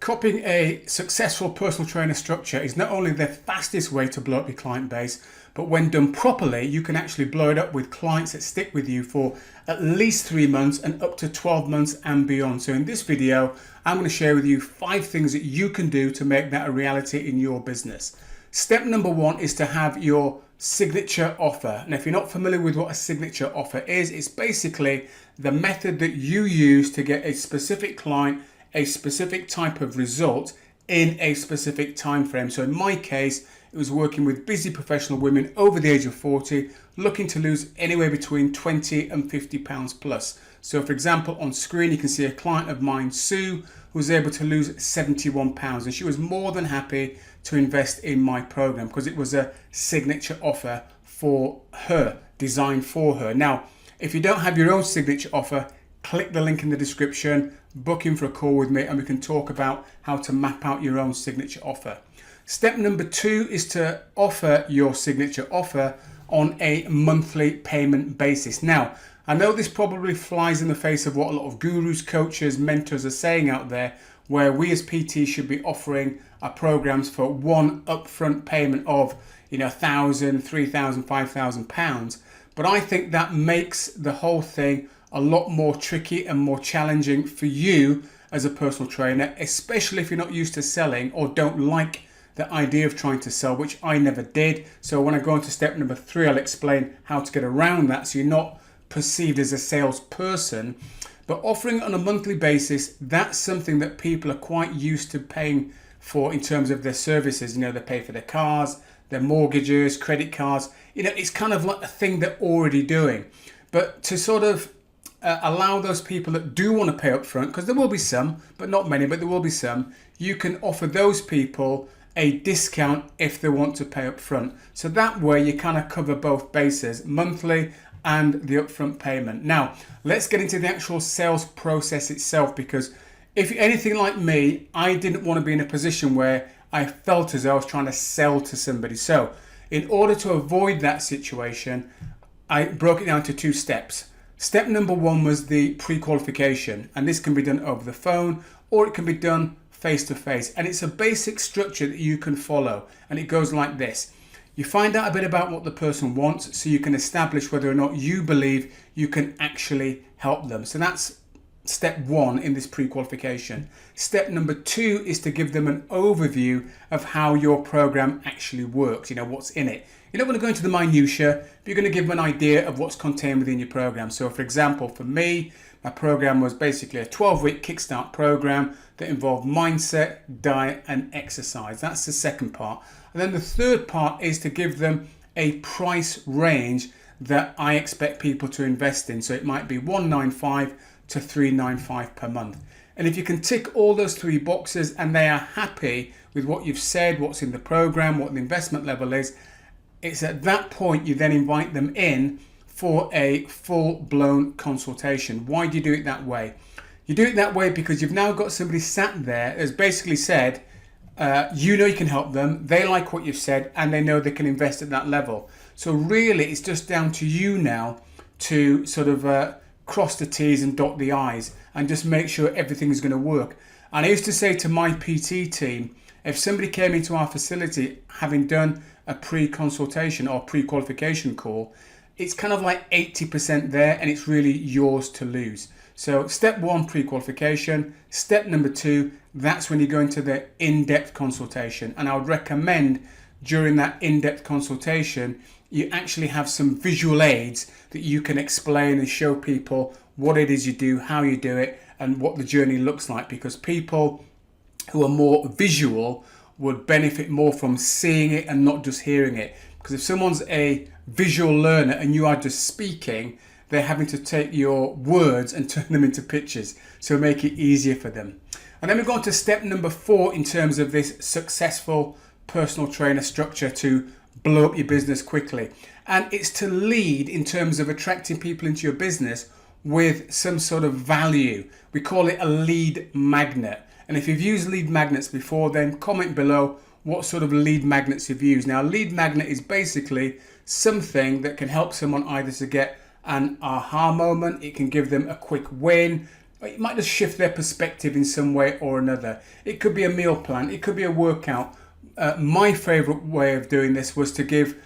Copying a successful personal trainer structure is not only the fastest way to blow up your client base, but when done properly, you can actually blow it up with clients that stick with you for at least 3 months and up to 12 months and beyond. So in this video, I'm going to share with you 5 things that you can do to make that a reality in your business. Step number 1 is to have your signature offer. And if you're not familiar with what a signature offer is, it's basically the method that you use to get a specific client a specific type of result in a specific time frame. So in my case, it was working with busy professional women over the age of 40 looking to lose anywhere between 20 and 50 pounds plus. So for example, on screen you can see a client of mine, Sue, who was able to lose 71 pounds, and she was more than happy to invest in my program because it was a signature offer for her, designed for her. Now, if you don't have your own signature offer, click the link in the description, book in for a call with me, and we can talk about how to map out your own signature offer. Step number 2 is to offer your signature offer on a monthly payment basis. Now, I know this probably flies in the face of what a lot of gurus, coaches, mentors are saying out there, where we as PTs should be offering our programs for one upfront payment of, £1,000, £3,000, £5,000. But I think that makes the whole thing a lot more tricky and more challenging for you as a personal trainer, especially if you're not used to selling or don't like the idea of trying to sell, which I never did. So when I go on to step number 3, I'll explain how to get around that so you're not perceived as a salesperson. But offering it on a monthly basis, that's something that people are quite used to paying for in terms of their services. They pay for their cars, their mortgages, credit cards. It's kind of like a thing they're already doing. But to sort of allow those people that do want to pay up front, because there will be some, but not many, but there will be some, you can offer those people a discount if they want to pay up front. So that way you kind of cover both bases, monthly and the upfront payment. Now, let's get into the actual sales process itself, because if you're anything like me, I didn't want to be in a position where I felt as though I was trying to sell to somebody. So in order to avoid that situation, I broke it down to 2 steps. Step number 1 was the pre-qualification, and this can be done over the phone or it can be done face-to-face, and it's a basic structure that you can follow, and it goes like this. You find out a bit about what the person wants so you can establish whether or not you believe you can actually help them. So that's step 1 in this pre-qualification. Step number 2 is to give them an overview of how your program actually works, what's in it. You're not going to go into the minutiae, but you're going to give them an idea of what's contained within your program. So for example, for me, my program was basically a 12-week kickstart program that involved mindset, diet, and exercise. That's the second part. And then the third part is to give them a price range that I expect people to invest in. So it might be $195 to $395 per month. And if you can tick all those 3 boxes and they are happy with what you've said, what's in the program, what the investment level is, it's at that point you then invite them in for a full-blown consultation. Why do you do it that way? You do it that way because you've now got somebody sat there that's basically said, you can help them, they like what you've said, and they know they can invest at that level. So really it's just down to you now to sort of cross the T's and dot the I's and just make sure everything is going to work. And I used to say to my PT team, if somebody came into our facility having done a pre-consultation or pre-qualification call, it's kind of like 80% there, and it's really yours to lose. So step 1, pre-qualification. Step number 2, that's when you go into the in-depth consultation. And I would recommend during that in-depth consultation, you actually have some visual aids that you can explain and show people what it is you do, how you do it, and what the journey looks like, because people who are more visual would benefit more from seeing it and not just hearing it. Because if someone's a visual learner and you are just speaking, they're having to take your words and turn them into pictures, so make it easier for them. And then we go on to step number 4 in terms of this successful personal trainer structure to blow up your business quickly. And it's to lead in terms of attracting people into your business with some sort of value. We call it a lead magnet. And if you've used lead magnets before, then comment below what sort of lead magnets you've used. Now, a lead magnet is basically something that can help someone either to get an aha moment, it can give them a quick win, it might just shift their perspective in some way or another. It could be a meal plan, it could be a workout. My favorite way of doing this was to give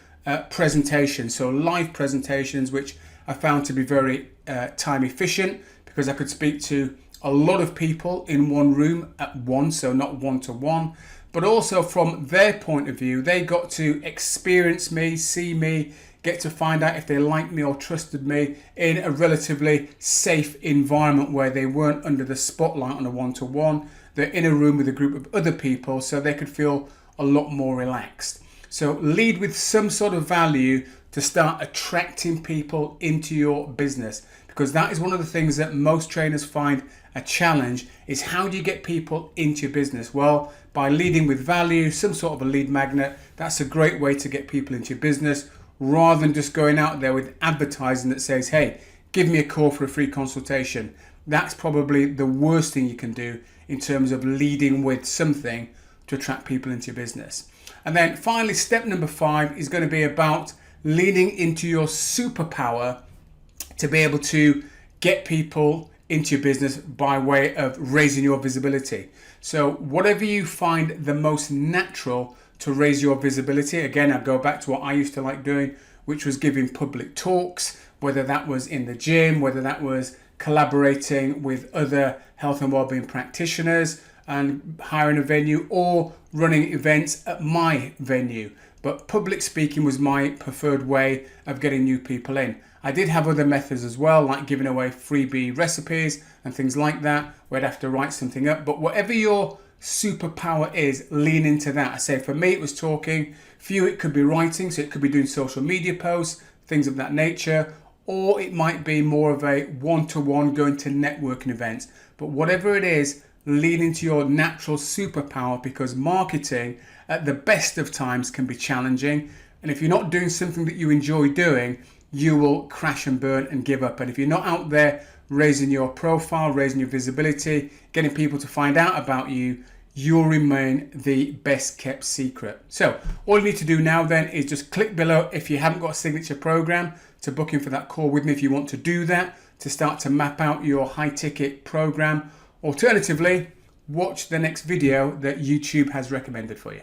presentations, so live presentations, which I found to be very time efficient because I could speak to a lot of people in one room at once, so not one-to-one, but also from their point of view, they got to experience me, see me, get to find out if they liked me or trusted me in a relatively safe environment where they weren't under the spotlight on a one-to-one. They're in a room with a group of other people, so they could feel a lot more relaxed. So lead with some sort of value to start attracting people into your business, because that is one of the things that most trainers find a challenge, is how do you get people into your business? Well, by leading with value, some sort of a lead magnet, that's a great way to get people into your business, rather than just going out there with advertising that says, hey, give me a call for a free consultation. That's probably the worst thing you can do in terms of leading with something to attract people into your business. And then finally, step number 5 is going to be about leaning into your superpower to be able to get people into your business by way of raising your visibility. So whatever you find the most natural to raise your visibility, again, I go back to what I used to like doing, which was giving public talks, whether that was in the gym, whether that was collaborating with other health and wellbeing practitioners and hiring a venue, or running events at my venue. But public speaking was my preferred way of getting new people in. I did have other methods as well, like giving away freebie recipes and things like that, where I'd have to write something up. But whatever your superpower is, lean into that. I say for me, it was talking. For you, it could be writing, so it could be doing social media posts, things of that nature, or it might be more of a one-to-one going to networking events. But whatever it is, lean into your natural superpower, because marketing at the best of times can be challenging. And if you're not doing something that you enjoy doing, you will crash and burn and give up. And if you're not out there raising your profile, raising your visibility, getting people to find out about you, you'll remain the best kept secret. So all you need to do now then is just click below if you haven't got a signature program to book in for that call with me if you want to do that, to start to map out your high ticket program. Alternatively, watch the next video that YouTube has recommended for you.